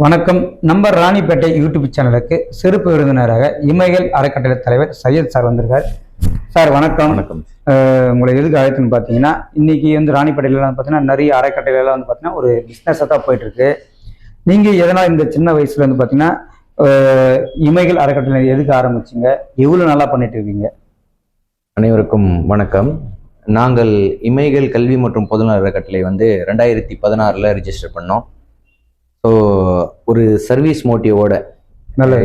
வணக்கம். நம்ம ராணிப்பேட்டை யூடியூப் சேனலுக்கு சிறப்பு விருந்தினராக இமைகள் அறக்கட்டளை தலைவர் சையத் சார் வந்திருக்கார். சார் வணக்கம். வணக்கம். உங்களை எதுக்கு அழைத்துன்னு பார்த்தீங்கன்னா, இன்னைக்கு ராணிப்பேட்டையிலாம் பார்த்தீங்கன்னா நிறைய அறக்கட்டளைலாம் பார்த்தீங்கன்னா ஒரு பிஸ்னஸாக தான் போயிட்டு இருக்கு. நீங்கள் எதனால் இந்த சின்ன வயசுல பார்த்தீங்கன்னா இமைகள் அறக்கட்டளை எதுக்கு ஆரம்பிச்சிங்க, எவ்வளோ நல்லா பண்ணிட்டு இருக்கீங்க? அனைவருக்கும் வணக்கம். நாங்கள் இமைகள் கல்வி மற்றும் பொதுநல அறக்கட்டளை 2016 ரிஜிஸ்டர் பண்ணோம். ஸோ ஒரு சர்வீஸ் மோட்டிவோட, நல்ல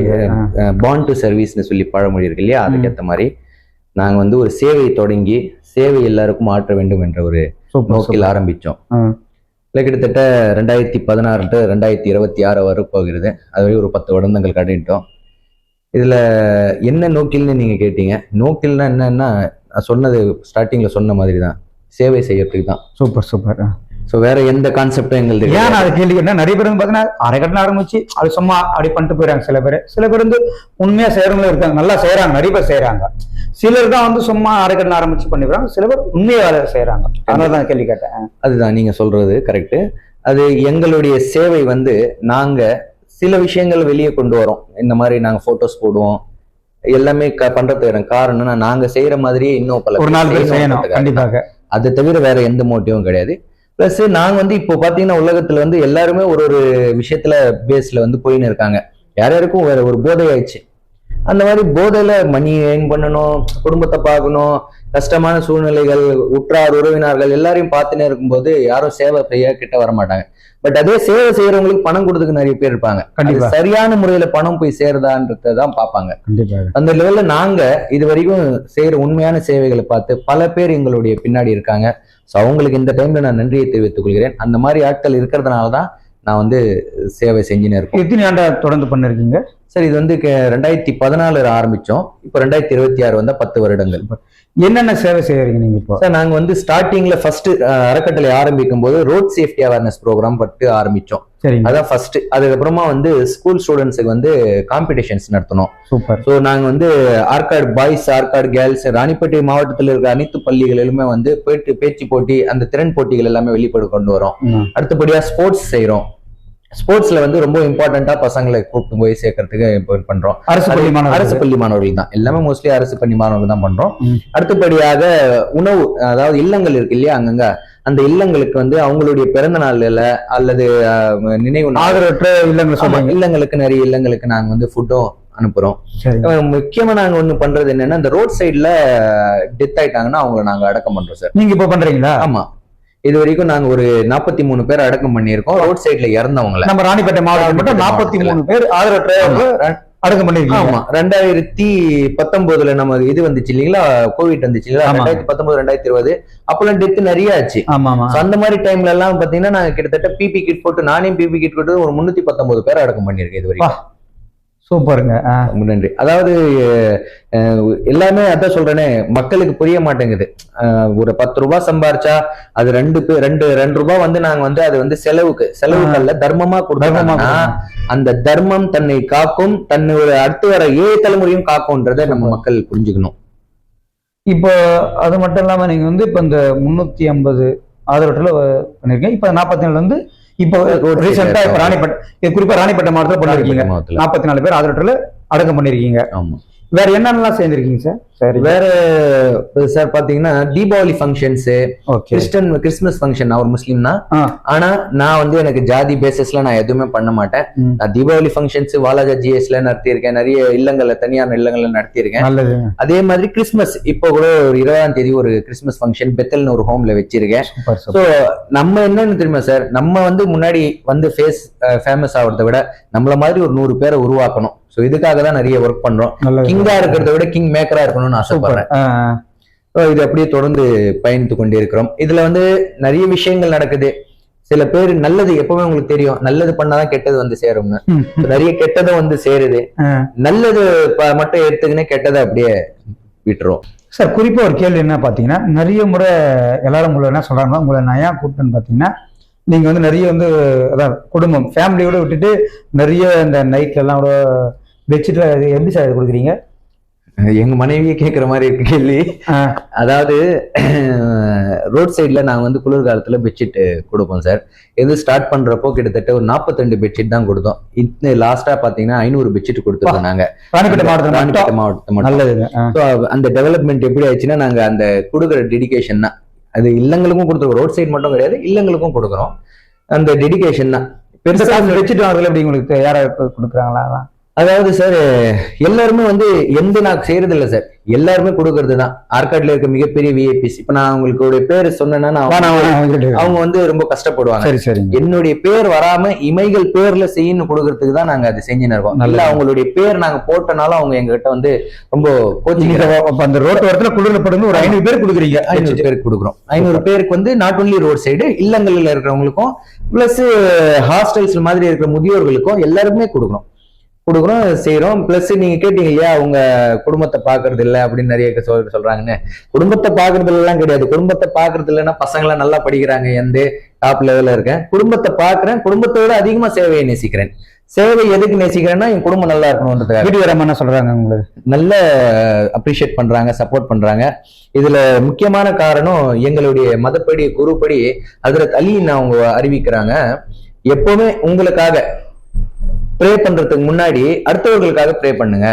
பாண்ட் டு சர்வீஸ்னு சொல்லி பழமொழி இருக்கு இல்லையா, அதுக்கேற்ற மாதிரி நாங்கள் ஒரு சேவை தொடங்கி சேவை எல்லாருக்கும் ஆற்ற வேண்டும் என்ற ஒரு நோக்கில் ஆரம்பித்தோம். இல்லை கிட்டத்தட்ட 2016 to 2026 வரப்போகிறது. அது ஒரு 10 வருடங்கள் கடந்துட்டோம். இதில் என்ன நோக்கில்னு நீங்கள் கேட்டீங்க. நோக்கில்னா என்னன்னா, நான் சொன்னது ஸ்டார்டிங்கில் சொன்ன மாதிரி தான், சேவை செய்யறதுக்கு தான். Super super. ஸோ வேற எந்த கான்செப்டும் எங்களுக்கு ஏன் அதை கேள்வி கேட்டா, நிறைய பேர் பார்த்தீங்கன்னா அரைக்கட்டணை ஆரம்பிச்சு அது சும்மா அப்படி பண்ணிட்டு போயிறாங்க. சில பேர் உண்மையா செய்யறவங்களும் இருக்காங்க, நல்லா செய்யறாங்க, நிறைய பேர் செய்யறாங்க. சிலர் தான் சும்மா அரைக்கட்டணை ஆரம்பிச்சு பண்ணிடுறாங்க, சில பேர் உண்மையா வேலை செய்யறாங்க. அதனாலதான் கேள்வி கேட்டேன். அதுதான் நீங்க சொல்றது கரெக்டு. அது எங்களுடைய சேவை நாங்க சில விஷயங்கள் வெளியே கொண்டு வரோம். இந்த மாதிரி நாங்க போட்டோஸ் போடுவோம், எல்லாமே பண்றதுக்கு காரணம்னா நாங்க செய்யற மாதிரியே இன்னும் பல ஒரு நாள் பேர் செய்யணும் கண்டிப்பாக. அதை தவிர வேற எந்த மோட்டிவும் கிடையாது. பிளஸ் நாங்க இப்போ பாத்தீங்கன்னா உலகத்துல எல்லாருமே ஒரு விஷயத்துல பேஸ்ல போயின்னு இருக்காங்க. யாருக்கும் வேற ஒரு போதை ஆயிடுச்சு. அந்த மாதிரி போதையில மணி ஏர்ன் பண்ணணும், குடும்பத்தை பார்க்கணும், கஷ்டமான சூழ்நிலைகள், உற்றார் உறவினர்கள் எல்லாரையும் பார்த்துன்னே இருக்கும்போது யாரும் சேவை செய்ய கிட்ட வர மாட்டாங்க. பட் அதே சேவை செய்யறவங்களுக்கு பணம் கொடுத்துக்கு நிறைய பேர் இருப்பாங்க. சரியான முறையில பணம் போய் சேருதான்றதான் பார்ப்பாங்க. அந்த லெவல்ல நாங்க இது வரைக்கும் செய்யற உண்மையான சேவைகளை பார்த்து பல பேர் எங்களுடைய பின்னாடி இருக்காங்க. ஸோ அவங்களுக்கு இந்த டைம்ல நான் நன்றியை தெரிவித்துக் கொள்கிறேன். அந்த மாதிரி ஆட்கள் இருக்கிறதுனாலதான் நான் சேவை செஞ்சுன்னு இருக்கேன். எத்தனை ஆண்டா தொடர்ந்து பண்ணிருக்கீங்க சார்? இது 2014 ஆரம்பிச்சோம். இப்போ 2026 10 வருடங்கள். என்னென்ன சேவை செய்யறீங்க நீங்க இப்போ? சார் நாங்க ஸ்டார்டிங்ல ஃபர்ஸ்ட் அறக்கட்டளை ஆரம்பிக்கும் போது ரோட் சேஃப்டி அவேர்னஸ் ப்ரோக்ராம் பட்டு ஆரம்பிச்சோம். அதான் ஃபர்ஸ்ட். அதுக்கப்புறமா ஸ்கூல் ஸ்டூடெண்ட்ஸுக்கு காம்படிஷன்ஸ் நடத்தணும். சூப்பர். ஸோ நாங்க ஆற்காடு பாய்ஸ், ஆற்காடு கேர்ள்ஸ், ராணிப்பேட்டை மாவட்டத்தில் இருக்கிற அனைத்து பள்ளிகளிலுமே போயிட்டு பேச்சு போட்டி, அந்த திறன் போட்டிகள் எல்லாமே வெளிப்படு கொண்டு வரோம். அடுத்தபடியா ஸ்போர்ட்ஸ் செய்யறோம். ஸ்போர்ட்ஸ்ல ரொம்ப இம்பார்ட்டண்டா பசங்களை கூப்பிட்டு போய் சேர்க்கறதுக்கு பண்றோம். அரசு பள்ளி மாணவர்கள் தான் எல்லாமே, மோஸ்ட்லி அரசு பள்ளி மாணவர்கள் தான் பண்றோம். அடுத்தபடியாக உணவு, அதாவது இல்லங்கள் இருக்கு இல்லையா, அங்கங்க அந்த இல்லங்களுக்கு அவங்களுடைய பிறந்த நாள்ல அல்லது நினைவு ஆதரவற்ற இல்லங்களுக்கு நிறைய இல்லங்களுக்கு நாங்க ஃபுட்டும் அனுப்புறோம். முக்கியமா நாங்க ஒண்ணு பண்றது என்னன்னா, இந்த ரோட் சைட்ல டெத் ஆயிட்டாங்கன்னா அவங்களை நாங்க அடக்கம் பண்றோம் சார். நீங்க இப்ப பண்றீங்களா? ஆமா. இது வரைக்கும் நாங்க ஒரு 43 பேர் அடக்கம் பண்ணியிருக்கோம். ரோட் சைட்ல இறந்தவங்களை நம்ம ராணிப்பேட்டை மாவட்டம் மட்டும் 43 பேர் ஆதரவற்ற அடக்கம் பண்ணிருக்கோம். ஆமா. 2019 நம்ம இது வந்துச்சு இல்லைங்களா, கோவிட் வந்துச்சு இல்லையா, 2019 2020 அப்பெல்லாம் டெத் நிறைய ஆச்சு. அந்த மாதிரி டைம்ல எல்லாம் பாத்தீங்கன்னா நாங்க கிட்டத்தட்ட பிபி கிட் போட்டு, நானே பிபி கிட் போட்டு ஒரு 319 பேர் அடக்கம் பண்ணிருக்கேன் இது வரைக்கும். சூப்பருங்க, நன்றி. அதாவது எல்லாமே அதான் சொல்றேனே, மக்களுக்கு புரிய மாட்டேங்குது. ஒரு 10 ரூபாய் சம்பாரிச்சா அது 2 ரூபாய் நாங்க அது செலவுக்கல்ல தர்மமா கொடுத்தோம்னா அந்த தர்மம் தன்னை காக்கும், தன்னை அடுத்து வர 7 தலைமுறையும் காக்கும்ன்றதை நம்ம மக்கள் புரிஞ்சுக்கணும். இப்போ அது மட்டும் இல்லாம நீங்க இப்ப இந்த 350 ஆதரவுல பண்ணிருக்கீங்க. இப்ப 44 இப்போ ரீசெண்டா குறிப்பா ராணிப்பேட்டை மாவட்டத்தில் பண்ணிருக்கீங்க. 44 பேர் ஆதரவுல அடக்கம் பண்ணிருக்கீங்க. ஆமா. வேற என்னென்னலாம் சேர்ந்திருக்கீங்க சார்? சரி, வேற சார் பாத்தீங்கன்னா தீபாவளி ஃபங்க்ஷன்ஸ், கிறிஸ்துமஸ் ஃபங்க்ஷன். நான் ஒரு முஸ்லீம் தான், ஆனா நான் எனக்கு ஜாதி பேசிஸ்ல நான் எதுவுமே பண்ண மாட்டேன். நான் தீபாவளி ஃபங்க்ஷன்ஸ் வாலாஜா ஜிஎஸ்ல நடத்தியிருக்கேன், நிறைய இல்லங்கள்ல தனியார் இல்லங்கள்ல நடத்தியிருக்கேன். அதே மாதிரி கிறிஸ்துமஸ் இப்போ கூட ஒரு 20ஆம் தேதி ஒரு கிறிஸ்துமஸ் ஃபங்க்ஷன் பெத்தல்னு ஒரு ஹோம்ல வச்சிருக்கேன். ஸோ நம்ம என்னன்னு தெரியுமா சார், நம்ம முன்னாடி ஃபேமஸ் ஆகிறத விட நம்மள மாதிரி ஒரு 100 பேரை உருவாக்கணும். சோ இதுக்காக தான் நிறைய ஒர்க் பண்றோம். கிங்கா இருக்கிறத விட கிங் மேக்கரா இருக்கணும்னு ஆசைப்படுறேன். இது அப்படியே தொடர்ந்து பயணித்து கொண்டே இருக்கிறோம். இதுல வந்து நிறைய விஷயங்கள் நடக்குது. சில பேர் நல்லது எப்பவுமே உங்களுக்கு தெரியும், நல்லது பண்ணாதான் கெட்டது வந்து சேரும்னு. நிறைய கெட்டதும் வந்து சேருது. நல்லது மட்டும் எடுத்துக்கினே கெட்டதை அப்படியே விட்டுரும். சார் குறிப்பா ஒரு கேள்வி என்ன பாத்தீங்கன்னா, நிறைய முறை எல்லாரும் உங்களை என்ன சொல்றாங்க, உங்களை நான் ஏன் கூப்பிட்டேன்னு பாத்தீங்கன்னா, நீங்க வந்து நிறைய வந்து அதான் குடும்பம் ஃபேமிலியோட விட்டுட்டு நிறைய இந்த நைட்ல எல்லாம் கூட பெட்ஷீட்ல எப்படி சார் கொடுக்குறீங்க? எங்க மனைவியே கேட்குற மாதிரி இருக்கு கேள்வி. அதாவது ரோட் சைட்ல நாங்க வந்து குளிர்காலத்துல பெட்ஷீட் கொடுப்போம் சார். எது ஸ்டார்ட் பண்றப்போ கிட்டத்தட்ட ஒரு 42 பெட்ஷீட் தான் கொடுத்தோம். லாஸ்டா பாத்தீங்கன்னா 500 பெட்ஷீட் கொடுத்துருக்கோம் நாங்க ராணிப்பேட்டை மாவட்டத்தை மட்டும். அந்த டெவலப்மெண்ட் எப்படி ஆயிடுச்சுன்னா, நாங்க அந்த கொடுக்குற டெடிகேஷன் தான். அது இல்லங்களுக்கும் கொடுத்துருக்கோம், ரோட் சைடு மட்டும் கிடையாது, இல்லங்களுக்கும் கொடுக்குறோம். அந்த டெடிகேஷன் தான். பெருசா பெட்ஷீட் வாங்குறது எப்படி உங்களுக்கு யாராவது கொடுக்குறாங்களா? அதாவது சார் எல்லாருமே வந்து எந்த நான் செய்யறது இல்லை சார், எல்லாருமே கொடுக்கறது தான். ஆற்காட்டுல இருக்க மிகப்பெரிய விஐபிஸ். இப்ப நான் உங்களுக்கு பேர் சொன்னேன்னா அவங்க வந்து ரொம்ப கஷ்டப்படுவாங்க. சரி சரி. என்னுடைய பேர் வராம இமைகள் பேர்ல செய்யணும் கொடுக்கறதுக்கு தான் நாங்க அதை செஞ்சுன்னு இருக்கோம். நல்லா அவங்களுடைய பேர் நாங்க போட்டனாலும் அவங்க எங்க கிட்ட வந்து ரொம்ப கோச்சிங். அந்த ரோட் வரத்துல குளிர்படுங்க ஒரு 500 பேர் கொடுக்குறீங்க. 500 பேருக்கு கொடுக்குறோம். 500 பேருக்கு வந்து நாட் ஒன்லி ரோட் சைடு, இல்லங்கள்ல இருக்கிறவங்களுக்கும் பிளஸ் ஹாஸ்டல்ஸ் மாதிரி இருக்கிற முதியோர்களுக்கும் எல்லாருமே கொடுக்குறோம் செய்யறோம். பிளஸ் நீங்க கேட்டீங்க இல்லையா, அவங்க குடும்பத்தை பாக்குறது இல்லை அப்படின்னு நிறைய சொல்றாங்கன்னு. குடும்பத்தை பாக்குறது எல்லாம் கிடையாது. குடும்பத்தை பாக்குறது இல்லைன்னா பசங்களாம் நல்லா படிக்கிறாங்க, எந்த டாப் லெவல்ல இருக்கேன். குடும்பத்தை பாக்குறேன், குடும்பத்தோட அதிகமா சேவையை நேசிக்கிறேன். சேவை எதுக்கு நேசிக்கிறேன்னா என் குடும்பம் நல்லா இருக்கணும்ன்றதுக்காக. வீடு வர என்ன சொல்றாங்க, உங்களுக்கு நல்ல அப்ரிஷியேட் பண்றாங்க, சப்போர்ட் பண்றாங்க. இதுல முக்கியமான காரணம் எங்களுடைய மதப்படி குருப்படி ஹஜ்ரத் அலின்னு அவங்க அறிவிக்கிறாங்க, எப்பவுமே உங்களுக்காக ப்ரே பண்றதுக்கு முன்னாடி அடுத்தவர்களுக்காக ப்ரே பண்ணுங்க,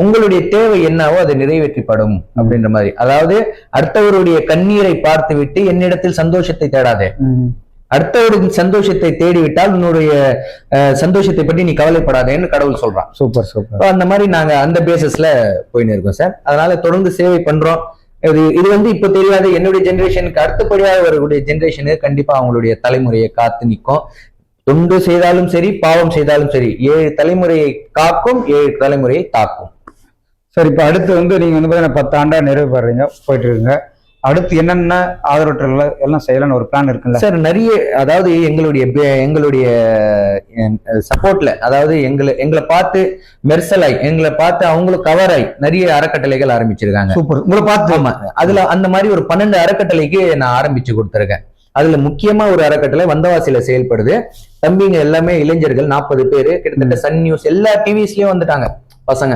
உங்களுடைய தேவை என்னவோ அதை நிறைவேற்றிப்படும் அப்படின்ற மாதிரி. அதாவது அடுத்தவருடைய கண்ணீரை பார்த்து விட்டு என்னிடத்தில் சந்தோஷத்தை தேடாதே, அடுத்தவரின் சந்தோஷத்தை தேடிவிட்டால் உன்னுடைய சந்தோஷத்தை பற்றி நீ கவலைப்படாதேன்னு கடவுள் சொல்றான். Super super. அந்த மாதிரி நாங்க அந்த பேசிஸ்ல போயின்னு இருக்கோம் சார். அதனால தொடர்ந்து சேவை பண்றோம். இது வந்து இப்ப தெரியாது, என்னுடைய ஜெனரேஷனுக்கு அடுத்தபடியாக வரக்கூடிய ஜெனரேஷனுக்கு கண்டிப்பா அவங்களுடைய தலைமுறையை காத்து நிற்கும். தொண்டு செய்தாலும் சரி, பாவம் செய்தாலும் சரி, 7 தலைமுறையை காக்கும், 7 தலைமுறையை தாக்கும். சரி, இப்ப அடுத்து வந்து நீங்க வந்து 10 ஆண்டா நிறைவு பெறீங்க, போயிட்டு இருக்குங்க. அடுத்து என்னென்ன ஆதரவற்றல எல்லாம் செய்யலாம்னு ஒரு பிளான் இருக்குல்ல சார்? நிறைய, அதாவது எங்களுடைய சப்போர்ட்ல, அதாவது எங்களை பார்த்து மெர்சலாய், எங்களை பார்த்து அவங்களும் கவர் ஆகி நிறைய அறக்கட்டளைகள் ஆரம்பிச்சிருக்காங்க. சூப்பர். உங்களை பார்த்து? ஆமா, அதுல அந்த மாதிரி ஒரு 12 அறக்கட்டளைக்கு நான் ஆரம்பிச்சு கொடுத்துருக்கேன். அதுல முக்கியமா ஒரு அறக்கட்டளை வந்தவாசியில செயல்படுது. தம்பிங்க எல்லாமே இளைஞர்கள், 40 பேரு, கிட்டத்தட்ட சன் நியூஸ் எல்லா டிவிஸ்லயும் வந்துட்டாங்க பசங்க.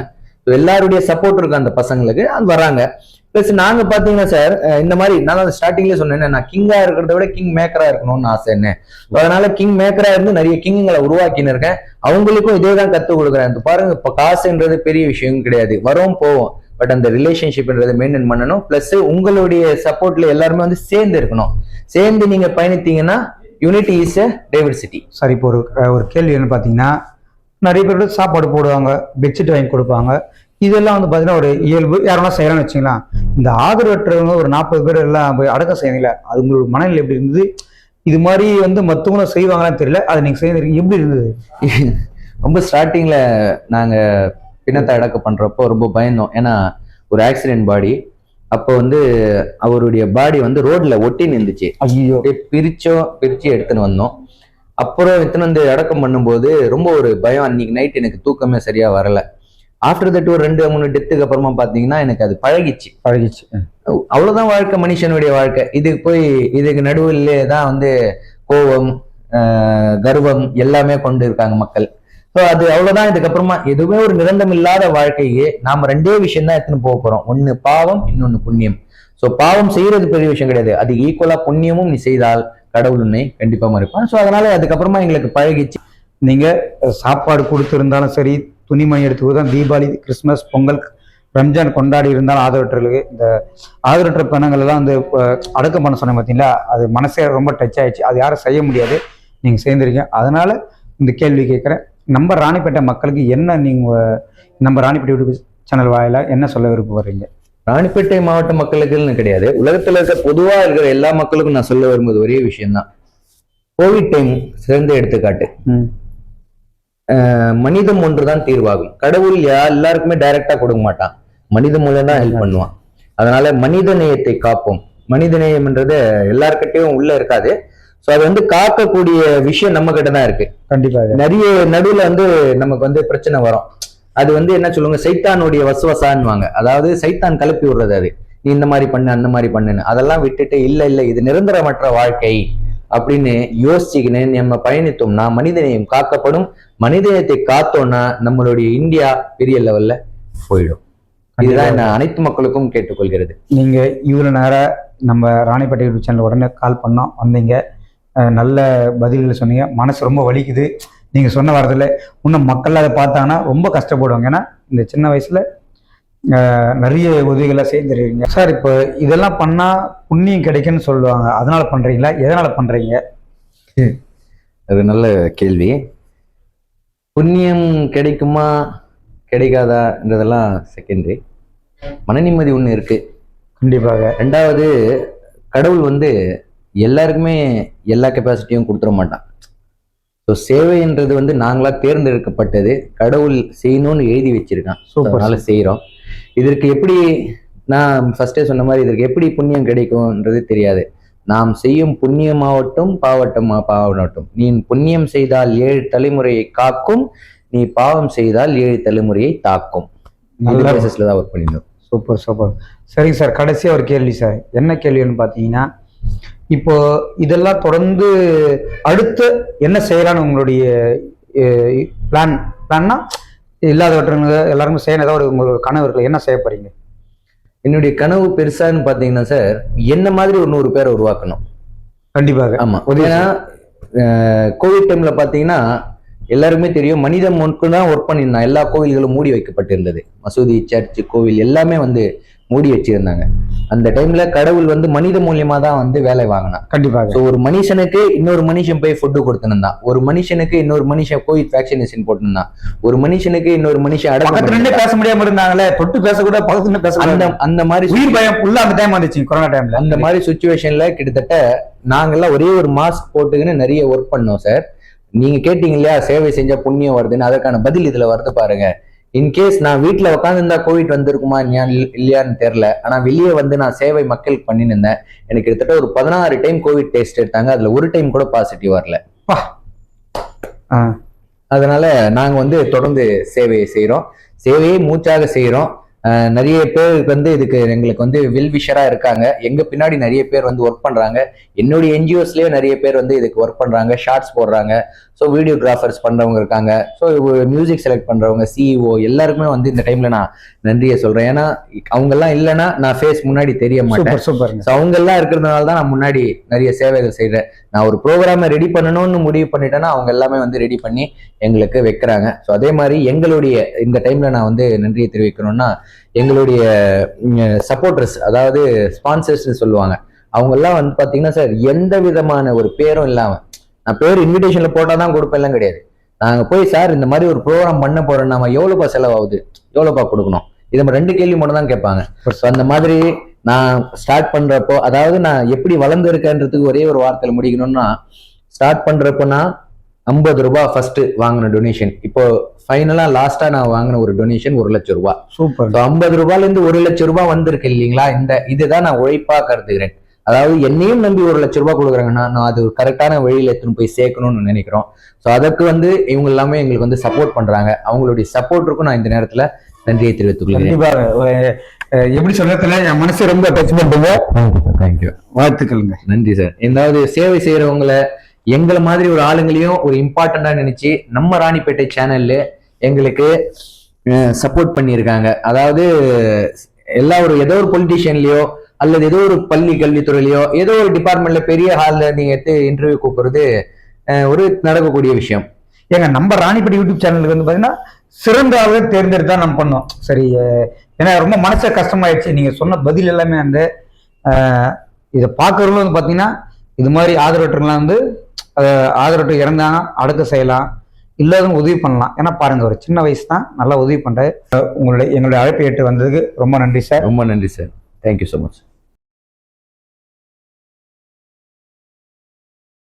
எல்லாருடைய சப்போர்ட் இருக்கு அந்த பசங்களுக்கு, அது வராங்க. பிளஸ் நாங்க பாத்தீங்கன்னா சார், இந்த மாதிரி நான் ஸ்டார்டிங்லேயே சொன்னேன், நான் கிங்கா இருக்கிறத விட கிங் மேக்கரா இருக்கணும்னு ஆசை என்ன. அதனால கிங் மேக்கரா இருந்து நிறைய கிங்குங்களை உருவாக்கின்னு இருக்கேன். அவங்களுக்கும் இதே தான் கத்துக் கொடுக்குறேன். பாருங்க, இப்ப காசுன்றது பெரிய விஷயம் கிடையாது, வரோம் போவோம், பட் அந்த ரிலேஷன்ஷிப்ன்றதை மெயின்டைன் பண்ணணும். பிளஸ் உங்களுடைய சப்போர்ட்ல எல்லாருமே வந்து சேர்ந்து இருக்கணும். சேர்ந்து நீங்க பயணித்தீங்கன்னா யூனிட்டி இஸ் எ டைவர்சிட்டி. சரி, இப்போ ஒரு கேள்வி என்ன பார்த்தீங்கன்னா, நிறைய பேர் சாப்பாடு போடுவாங்க, பெட்ஷீட் வாங்கி கொடுப்பாங்க, இதெல்லாம் வந்து பார்த்தீங்கன்னா ஒரு இயல்பு, யாரெல்லாம் செய்யலாம்னு வச்சுக்கலாம். இந்த ஆதரவற்றவங்க ஒரு 40 பேர் எல்லாம் போய் அடக்கம் செய்யல, அது உங்களுக்கு மனநிலை எப்படி இருந்தது? இது மாதிரி வந்து மற்றவங்களும் செய்வாங்களான்னு தெரியல, அதை நீங்க செய்திருக்கீங்க, எப்படி இருந்தது? ரொம்ப ஸ்டார்டிங்ல நாங்க பிணத்தை அடக்கம் பண்றப்போ ரொம்ப பயந்தோம். ஏன்னா ஒரு ஆக்சிடென்ட் பாடி, அப்போ வந்து அவருடைய பாடி வந்து ரோட்ல ஒட்டி நின்றுச்சு. ஐயோ! பிரிச்சு எடுத்துன்னு வந்தோம். அப்புறம் எடுத்துன்னு வந்து அடக்கம் பண்ணும்போது ரொம்ப ஒரு பயம். அன்னைக்கு நைட் எனக்கு தூக்கமே சரியா வரல. ஆஃப்டர் தட் ஒரு 2-3 டெத்துக்கு அப்புறமா பாத்தீங்கன்னா எனக்கு அது பழகிச்சு. அவ்வளவுதான் வாழ்க்கை, மனுஷனுடைய வாழ்க்கை. இதுக்கு நடுவிலே தான் வந்து கோபம், கர்வம் எல்லாமே கொண்டு இருக்காங்க மக்கள். ஸோ அது அவ்வளவுதான். இதுக்கப்புறமா எதுவுமே ஒரு நிரந்தரம் இல்லாத வாழ்க்கைக்கு நாம 2 விஷயம் தான் எடுத்துன்னு போக போறோம். ஒன்னு பாவம், இன்னொன்னு புண்ணியம். ஸோ பாவம் செய்யறது பெரிய விஷயம் கிடையாது, அது ஈக்குவலா புண்ணியமும் நீ செய்தால் கடவுள் உன்னை கண்டிப்பா மறுப்பான். ஸோ அதனால அதுக்கப்புறமா எங்களுக்கு பழகிச்சு. நீங்க சாப்பாடு கொடுத்துருந்தாலும் சரி, துணிமணி எடுத்துதான், தீபாவளி, கிறிஸ்துமஸ், பொங்கல், ரம்ஜான் கொண்டாடி இருந்தாலும் ஆதரவற்றலுக்கு இந்த ஆதரவற்ற பணங்கள் எல்லாம் வந்து அடக்கம் பண்ண சொன்ன பார்த்தீங்களா, அது மனசே ரொம்ப டச் ஆயிடுச்சு. அது யாரும் செய்ய முடியாது, நீங்க சேர்ந்துருக்கீங்க. அதனால இந்த கேள்வி கேட்குறேன், நம்ம ராணிப்பேட்டை மக்களுக்கு என்ன, நீங்க நம்ம ராணிப்பேட்டை யூடியூப் சேனல் வாயிலா என்ன சொல்ல விருப்பப்படுறீங்க? ராணிப்பேட்டை மாவட்ட மக்களுக்குன்னு கிடையாது, உலகத்துல இருக்க பொதுவா இருக்கிற எல்லா மக்களுக்கும் நான் சொல்ல விரும்புவது ஒரே விஷயம்தான். கோவிட் டைம் சிறந்த எடுத்துக்காட்டு. மனிதம் ஒன்றுதான் தீர்வாகும். கடவுள் எல்லாருக்குமே டைரக்டா கொடுக்க மாட்டான், மனித மூலம் தான் ஹெல்ப் பண்ணுவான். அதனால மனித நேயத்தை காப்போம். மனித நேயம்ன்றது எல்லார்கிட்டையும் உள்ள இருக்காது. ஸோ அது வந்து காக்கக்கூடிய விஷயம் நம்ம கிட்ட தான் இருக்கு. கண்டிப்பாக நிறைய நடுவுல வந்து நமக்கு வந்து பிரச்சனை வரும். அது வந்து என்ன சொல்லுவாங்க, சைத்தானுடைய வசுவசான்னுவாங்க. அதாவது சைத்தான் கிளப்பி விடுறது. அது நீ இந்த மாதிரி பண்ணு அந்த மாதிரி பண்ணுன்னு அதெல்லாம் விட்டுட்டு இல்ல இது நிரந்தரமற்ற வாழ்க்கை அப்படின்னு யோசிச்சுக்கின்னு நம்ம பயணித்தோம்னா மனிதநேயம் காக்கப்படும். மனிதநேயத்தை காத்தோம்னா நம்மளுடைய இந்தியா பெரிய லெவல்ல போயிடும். இதுதான் நான் அனைத்து மக்களுக்கும் கேட்டுக்கொள்கிறது. நீங்க இவ்வளவு நேரம் நம்ம ராணிப்பேட்டை யூடியூப் சேனல் உடனே கால் பண்ணோம், வந்தீங்க, நல்ல பதில்கள் சொன்னீங்க. மனசு ரொம்ப வலிக்குது நீங்க சொன்ன வாரத்துல. இன்னும் மக்கள் அதை பார்த்தாங்கன்னா ரொம்ப கஷ்டப்படுவாங்க. ஏன்னா இந்த சின்ன வயசுல நிறைய உதவிகளை செய்திருக்கீங்க சார். இப்போ இதெல்லாம் பண்ணா புண்ணியம் கிடைக்குன்னு சொல்லுவாங்க, அதனால பண்றீங்களா, எதனால பண்றீங்க? அது நல்ல கேள்வி. புண்ணியம் கிடைக்குமா கிடைக்காதான்றதெல்லாம் செகண்டரி. மன நிம்மதி ஒண்ணு இருக்கு கண்டிப்பாக. ரெண்டாவது, கடவுள் வந்து எல்லாருக்குமே எல்லா கெப்பாசிட்டியும் கொடுத்துட மாட்டான். ஸோ சேவைன்றது வந்து நாங்களா தேர்ந்தெடுக்கப்பட்டது, கடவுள் செய்யணும்னு எழுதி வச்சிருக்கான். அதனால செய்யறோம். இதற்கு எப்படி, நான் ஃபர்ஸ்டே சொன்ன மாதிரி இதற்கு எப்படி புண்ணியம் கிடைக்கும்ன்றது தெரியாது. நாம் செய்யும் புண்ணியமாவட்டும் பாவட்டும், நீ புண்ணியம் செய்தால் 7 தலைமுறையை காக்கும், நீ பாவம் செய்தால் 7 தலைமுறையை தாக்கும். நல்ல பேசிஸ்ல தான் ஒர்க் பண்ணிருந்தோம். Super super. சரிங்க சார், கடைசியா ஒரு கேள்வி சார். என்ன கேள்வின்னு பார்த்தீங்கன்னா, இப்போ இதெல்லாம் தொடர்ந்து அடுத்து என்ன செய்யலான்னு உங்களுடைய பிளான்னா இல்லாதவற்றவங்க எல்லாருமே செய்யணும், ஏதாவது உங்களோட கனவு இருக்குல்ல, என்ன செய்ய போறீங்க? என்னுடைய கனவு பெருசான்னு பாத்தீங்கன்னா சார், என்ன மாதிரி ஒரு 100 பேரை உருவாக்கணும். கண்டிப்பாக. ஆமா. ஏன்னா கோவிட் டைம்ல பாத்தீங்கன்னா எல்லாருமே தெரியும், மனிதன் மட்டும் தான் ஒர்க் பண்ணியிருந்தான். எல்லா கோவில்களும் மூடி வைக்கப்பட்டிருந்தது. மசூதி, சர்ச், கோவில் எல்லாமே வந்து மூடி வச்சிருந்தாங்க. அந்த டைம்ல கடவுள் வந்து மனித மூலியமா தான் வந்து வேலை வாங்கினான். கண்டிப்பாக. ஸோ ஒரு மனுஷனுக்கு இன்னொரு மனுஷன் போய் ஃபுட்டு கொடுத்துருந்தான், ஒரு மனுஷனுக்கு இன்னொரு மனுஷன் கோவிட் வேக்சினேஷன் போட்டுருந்தான், ஒரு மனுஷனுக்கு இன்னொரு மனுஷன் அடக்க பேச முடியாம இருந்தாங்களே, தொட்டு பேசக்கூட பக்கத்துல பேச அந்த மாதிரி உயிர் பயம் ஃபுல்லா அந்த டைம் வந்துச்சு, கொரோனா டைம்ல. அந்த மாதிரி சுச்சுவேஷன்ல கிட்டத்தட்ட நாங்கெல்லாம் ஒரே ஒரு மாஸ்க் போட்டுக்கின்னு நிறைய ஒர்க் பண்ணோம் சார். நீங்க கேட்டீங்க இல்லையா சேவை செஞ்சா புண்ணியம் வருதுன்னு, அதற்கான பதில் இதுல வருது பாருங்க. இன்கேஸ் நான் வீட்டுல உட்காந்துருந்தா கோவிட் வந்திருக்குமா இல்லையான்னு தெரியல. ஆனா வெளியே வந்து நான் சேவை மக்களுக்கு பண்ணின்னு இருந்தேன். எனக்கு கிட்டத்தட்ட ஒரு 16 டைம் கோவிட் டெஸ்ட் எடுத்தாங்க, அதுல ஒரு டைம் கூட பாசிட்டிவ் வரல. அதனால நாங்க வந்து தொடர்ந்து சேவையை செய்யறோம், சேவையை மூச்சாக செய்யறோம். நிறைய பேருக்கு வந்து இதுக்கு எங்களுக்கு வந்து வெல்விஷரா இருக்காங்க. எங்க பின்னாடி நிறைய பேர் வந்து ஒர்க் பண்றாங்க. என்னுடைய என்ஜிஓஸ்லயே நிறைய பேர் வந்து இதுக்கு ஒர்க் பண்றாங்க, ஷார்ட்ஸ் போடுறாங்க. ஸோ வீடியோகிராஃபர்ஸ் பண்றவங்க இருக்காங்க. ஸோ மியூசிக் செலக்ட் பண்றவங்க, சிஇஓ எல்லாருக்குமே வந்து இந்த டைம்ல நான் நன்றியை சொல்றேன். ஏன்னா அவங்க எல்லாம் இல்லைன்னா நான் ஃபேஸ் முன்னாடி தெரிய மாட்டேன். ஸோ அவங்க எல்லாம் இருக்கிறதுனால தான் நான் முன்னாடி நிறைய சேவைகள் செய்யறேன். நான் ஒரு ப்ரோக்ராமை ரெடி பண்ணணும்னு முடிவு பண்ணிட்டேன்னா அவங்க எல்லாமே வந்து ரெடி பண்ணி எங்களுக்கு வைக்கிறாங்க. ஸோ அதே மாதிரி எங்களுடைய இந்த டைம்ல நான் வந்து நன்றியை தெரிவிக்கணும்னா, எங்களுடைய சப்போர்ட்டர்ஸ், அதாவது ஸ்பான்சர்ஸ் சொல்லுவாங்க, அவங்க எல்லாம் வந்து பாத்தீங்கன்னா சார் எந்த விதமான ஒரு பேரும் இல்லாம, நான் பேர் இன்விடேஷன்ல போட்டாதான் கொடுப்பேன் கிடையாது. நாங்க போய் சார் இந்த மாதிரி ஒரு ப்ரோக்ராம் பண்ண போறோம், நம்ம எவ்வளவுப்பா செலவாகுது, எவ்வளவுப்பா கொடுக்கணும், இதை 2 கேள்வி மட்டும் தான் கேட்பாங்க. அந்த மாதிரி நான் ஸ்டார்ட் பண்றப்போ, அதாவது நான் எப்படி வளர்ந்து இருக்கேன்றதுக்கு ஒரே ஒரு வார்த்தையில முடிக்கணும்னா, ஸ்டார்ட் பண்றப்போனா 50 ரூபாய் ஃபர்ஸ்ட் வாங்கின டொனேஷன், இப்போ ஃபைனலா லாஸ்டா நான் வாங்கின ஒரு டொனேஷன் 1 லட்சம் ரூபாய். சூப்பர். 50 ரூபாயில இருந்து 1 லட்சம் ரூபாய் வந்திருக்கு இல்லைங்களா? இதுதான் நான் உழைப்பா கருதுகிறேன். அதாவது என்னையும் நம்பி 1 லட்சம் ரூபாய் கொடுக்குறாங்கன்னா நான் அது கரெக்டான வழியில எடுத்துன்னு போய் சேர்க்கணும்னு நினைக்கிறோம். ஸோ அதற்கு வந்து இவங்க எல்லாமே எங்களுக்கு வந்து சப்போர்ட் பண்றாங்க. அவங்களுடைய சப்போர்ட்டுக்கும் நான் இந்த நேரத்துல நன்றியை தெரிவித்துக்கொள்கிறேன். எப்படி சொல்றதுல என் மனசு ரொம்ப டச் பண்ணுங்க. தேங்க்யூ, வாழ்த்துக்களுங்க. நன்றி சார். ஏதாவது சேவை செய்யறவங்களை, எங்களை மாதிரி ஒரு ஆளுங்களையும் ஒரு இம்பார்ட்டண்டா நினைச்சு நம்ம ராணிப்பேட்டை சேனல்ல எங்களுக்கு சப்போர்ட் பண்ணியிருக்காங்க. அதாவது ஏதோ ஒரு பொலிட்டீஷியன்லயோ அல்லது ஏதோ ஒரு பள்ளி கல்வித்துறையிலையோ ஏதோ ஒரு டிபார்ட்மெண்ட்ல பெரிய ஹால்ல நீங்க எடுத்து இன்டர்வியூ கூப்பிடுறது ஒரு நடக்கக்கூடிய விஷயம். ஏங்க நம்ம ராணிப்பேட்டை யூடியூப் சேனலுக்கு வந்து பாத்தீங்கன்னா சிறந்தாவே தேர்ந்தெடுத்தா நம்ம பண்ணோம். சரி, ஏன்னா ரொம்ப மனச கஷ்டமாயிடுச்சு. நீங்க சொன்ன பதில் எல்லாமே வந்து இதை பார்க்கறவங்களும் வந்து பாத்தீங்கன்னா இது மாதிரி ஆதரவற்றவங்களாம் வந்து ஆதரவற்று இறந்தாங்க அடக்க செய்யலாம், இல்லாதவங்க உதவி பண்ணலாம். ஏன்னா பாருங்க, ஒரு சின்ன வயசு தான், நல்லா உதவி பண்ற எங்களுடைய அழைப்பை ஏற்று வந்ததுக்கு ரொம்ப நன்றி சார். ரொம்ப நன்றி சார். Thank you so much.